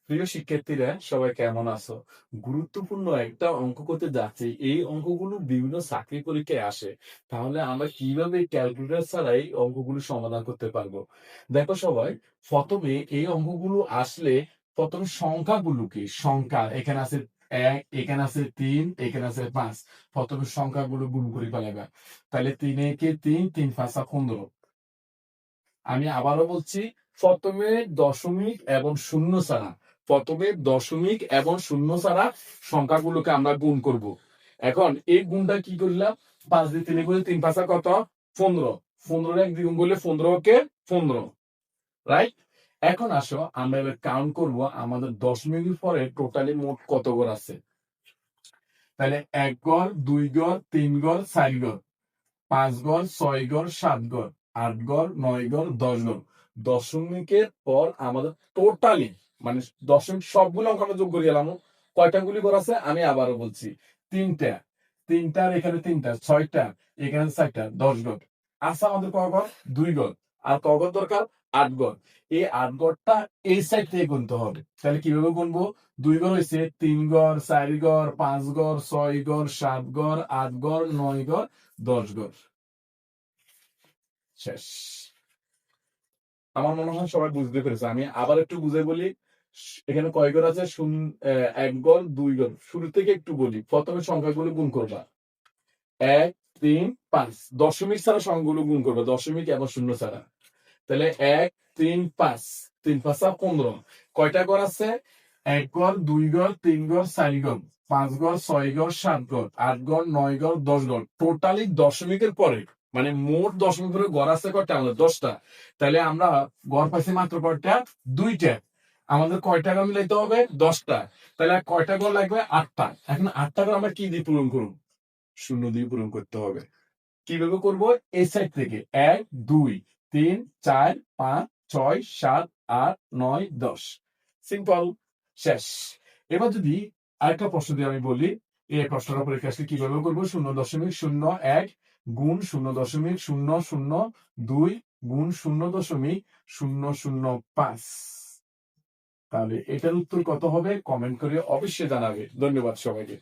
প্রিয় শিক্ষার্থীরা সবাই কেমন আছো? গুরুত্বপূর্ণ একটা অঙ্ক করতে যাচ্ছি। এই অঙ্কগুলো বিভিন্ন চাকরি পরীক্ষায় আসে। তাহলে আমরা কিভাবে ক্যালকুলেটর ছাড়াই অঙ্কগুলো সমাধান করতে পারবো? দেখো সবাই, প্রথমে এই অঙ্কগুলো আসলে প্রথমে সংখ্যাগুলো কি? সংখ্যা এখানে আছে ১, এখানে আছে ৩, এখানে আছে ৫। প্রথমে সংখ্যাগুলো গুণ করে ফেলাবা। তাহলে ৩ একে ৩, ৩ ৫ ১৫। আমি আবারও বলছি, প্রথমে দশমিক এবং শূন্য ছাড়া প্রথমে দশমিক এবং শূন্য ছাড়া সংখ্যাগুলোকে আমরা গুণ করব। এখন এই গুণটা কি করলাম? ৫ দিয়ে ৩ করে ৩ ৫ কত? ১৫। ১৫ এক দ্বিগুণ করলে ১৫ কে ১৫, রাইট? এখন আসো আমরা এবার কাউন্ট করব আমাদের দশমিকের পরে টোটালি মোট কত ঘর আছে। তাহলে ১ ঘর, ২ ঘর, ৩ ঘর, ৪ ঘর, ৫ ঘর, ৬ ঘর, ৭ ঘর, ৮ ঘর, ৯ ঘর, ১০ ঘর। দশমিকের পর আমাদের টোটালি মানে দশমিক সবগুলো অঙ্ক আমরা যোগ করে গেলাম। কয়টা গুলি ঘর আছে আমি আবারও বলছি, তিনটা। তিনটার এখানে তিনটা, ছয়টা, এখানে চারটা, ১০ ঘর। আছে আমাদের ক ঘর? ২ ঘর। আর ক ঘর দরকার? ৮ ঘর। এই ৮ ঘরটা এই সাইড থেকে গুনতে হবে। তাহলে কিভাবে গুনবো? ২ ঘর হয়েছে ৩ ঘর, ৪ ঘর, ৫ ঘর, ৬ ঘর, ৭ ঘর, ৮ ঘর, ৯ ঘর, ১০ ঘর। শেষ। আমার মনে হয় সবাই বুঝতে পেরেছে। আমি আবার একটু বুঝাই বলি। এখানে কয় ঘর আছে? ১ ঘর, ২ ঘর। শুরু থেকে একটু বলি। প্রথমে সংখ্যাগুলো গুণ করবা। ১, ৩, ৫। দশমিক ছাড়া সংখ্যাগুলো গুণ করবা। দশমিক এবং শূন্য ছাড়া। তাহলে ১, ৩, ৫। ৩ ৫ ১৫। কয়টা ঘর আছে? ১ ঘর, ২ ঘর, ৩ ঘর, ৪ ঘর, ৫ ঘর, ৬ ঘর, ৭ ঘর, ৮ ঘর, ৯ ঘর, ১০ ঘর। টোটালি দশমিকের পরে মানে মোট দশমিকের পরে ঘর আছে কয়টা? আমাদের ১০টা। তাহলে আমরা ঘর পাইছি মাত্র কয়টা? ২টা। আমাদের কয়টা ঘর মিলাইতে হবে? ১০টা। তাহলে আর কয়টা ঘর লাগবে? ৮টা। এখন ৮টা ঘর আমরা কি দিয়ে পূরণ করব? শূন্য দিয়ে পূরণ করতে হবে। কিভাবে করব? এই সাইড থেকে ১, ২, ৩, ৪, ৫, ৬, ৭, ৮, ৯, ১০। সিম্পল। শেষ। এবার যদি আরেকটা প্রশ্ন দিয়ে আমি বলি, এই প্রশ্নটা পরীক্ষা আসলে কিভাবে করবো? ০.০১ গুণ ০.০০২ গুণ ০.০০৫। তাহলে এটার উত্তর কত হবে? কমেন্ট করে অবশ্যই জানাবে। ধন্যবাদ সবাইকে।